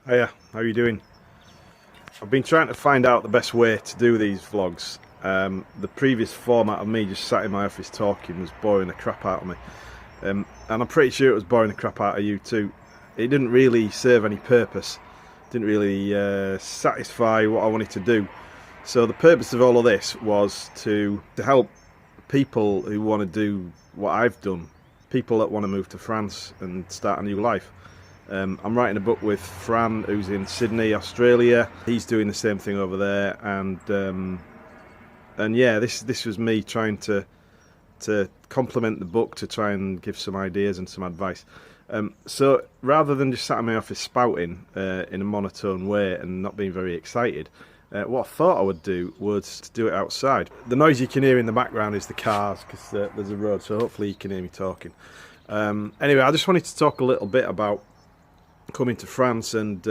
Hiya, how are you doing? I've been trying to find out the best way to do these vlogs. The previous format of me just sat in my office talking was boring the crap out of me. And I'm pretty sure it was boring the crap out of you too. It didn't really serve any purpose. Didn't really satisfy what I wanted to do. So the purpose of all of this was to help people who want to do what I've done. People that want to move to France and start a new life. I'm writing a book with Fran, who's in Sydney, Australia. He's doing the same thing over there, and yeah, this was me trying to complement the book, to try and give some ideas and some advice. So rather than just sat in my office spouting in a monotone way and not being very excited, what I thought I would do was to do it outside. The noise you can hear in the background is the cars, because there's a road, so hopefully you can hear me talking. Anyway, I just wanted to talk a little bit about coming to France and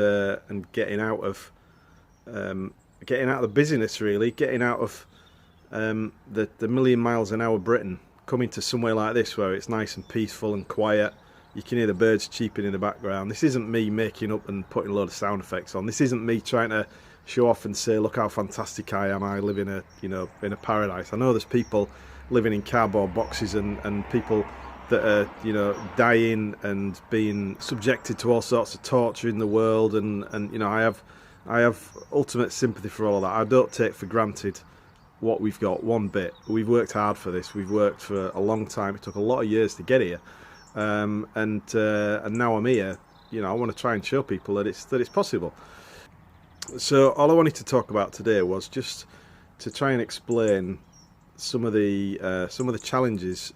getting out of the busyness, really, getting out of the million miles an hour Britain, coming to somewhere like this where it's nice and peaceful and quiet. You can hear the birds cheeping in the background. This isn't me making up and putting a load of sound effects on. This isn't me trying to show off and say, look how fantastic I am. I live in a paradise. I know there's people living in cardboard boxes and people that are dying and being subjected to all sorts of torture in the world, and I have ultimate sympathy for all of that. I don't take for granted what we've got one bit. We've worked hard for this. We've worked for a long time. It took a lot of years to get here, and now I'm here. I want to try and show people that it's possible. So all I wanted to talk about today was just to try and explain some of the challenges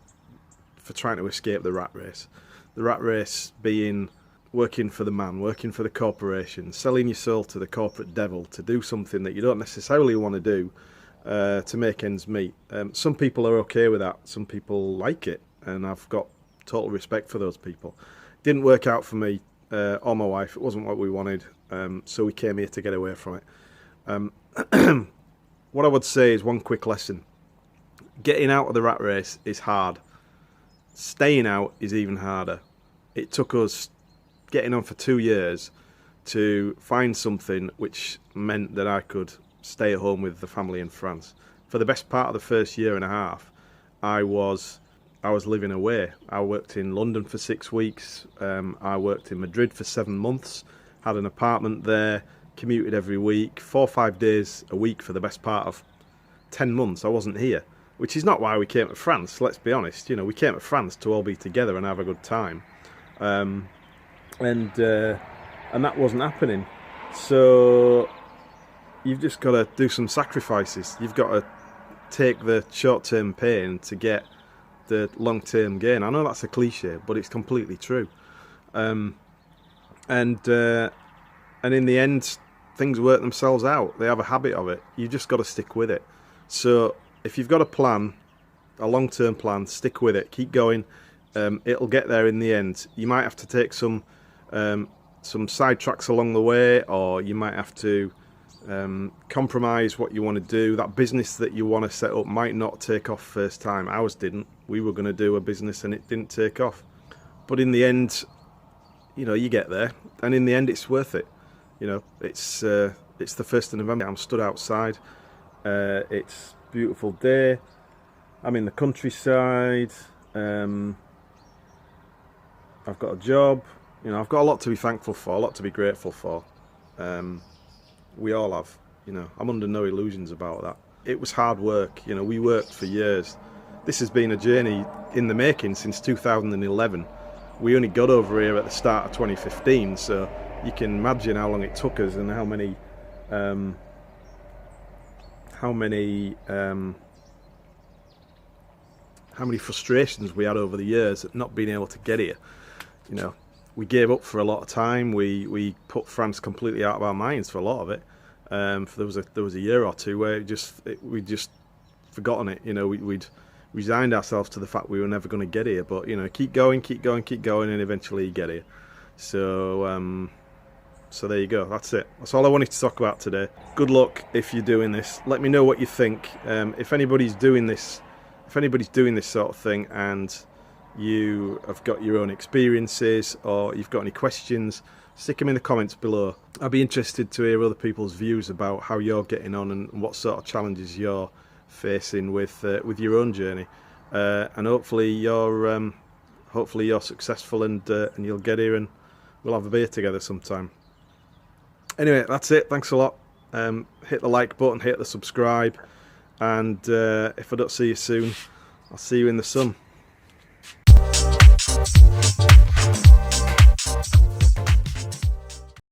for trying to escape the rat race. The rat race being working for the man, working for the corporation, selling your soul to the corporate devil to do something that you don't necessarily want to do to make ends meet. Some people are okay with that. Some people like it, and I've got total respect for those people. It didn't work out for me or my wife. It wasn't what we wanted, so we came here to get away from it. What I would say is one quick lesson. Getting out of the rat race is hard. Staying out is even harder. It took us getting on for 2 years to find something which meant that I could stay at home with the family in France. For the best part of the first year and a half, I was living away. I worked in London for 6 weeks. I worked in Madrid for 7 months. Had an apartment there. Commuted every week, 4 or 5 days a week for the best part of 10 months. I wasn't here. Which is not why we came to France, let's be honest. We came to France to all be together and have a good time. And that wasn't happening. So you've just got to do some sacrifices. You've got to take the short-term pain to get the long-term gain. I know that's a cliche, but it's completely true. And in the end, things work themselves out. They have a habit of it. You've just got to stick with it. So if you've got a plan, a long-term plan, stick with it, keep going. It'll get there in the end. You might have to take some side tracks along the way, or you might have to compromise what you want to do. That business that you want to set up might not take off first time. Ours didn't. We were going to do a business and it didn't take off. But in the end, you get there, and in the end, it's worth it. It's the 1st of November. I'm stood outside. It's beautiful day. I'm in the countryside. I've got a job. I've got a lot to be thankful for, a lot to be grateful for. We all have. I'm under no illusions about that. It was hard work. We worked for years. This has been a journey in the making since 2011. We only got over here at the start of 2015, so you can imagine how long it took us and how many frustrations we had over the years at not being able to get here. We gave up for a lot of time. We put France completely out of our minds for a lot of it. There was a year or two where we'd just forgotten it. We'd resigned ourselves to the fact we were never going to get here. But keep going, and eventually you get here. So there you go. That's it. That's all I wanted to talk about today. Good luck if you're doing this. Let me know what you think. If anybody's doing this sort of thing and you have got your own experiences, or you've got any questions, stick them in the comments below. I'd be interested to hear other people's views about how you're getting on and what sort of challenges you're facing with your own journey, and hopefully you're successful, and you'll get here and we'll have a beer together sometime. Anyway, that's it. Thanks a lot. Hit the like button, hit the subscribe, and if I don't see you soon, I'll see you in the sun.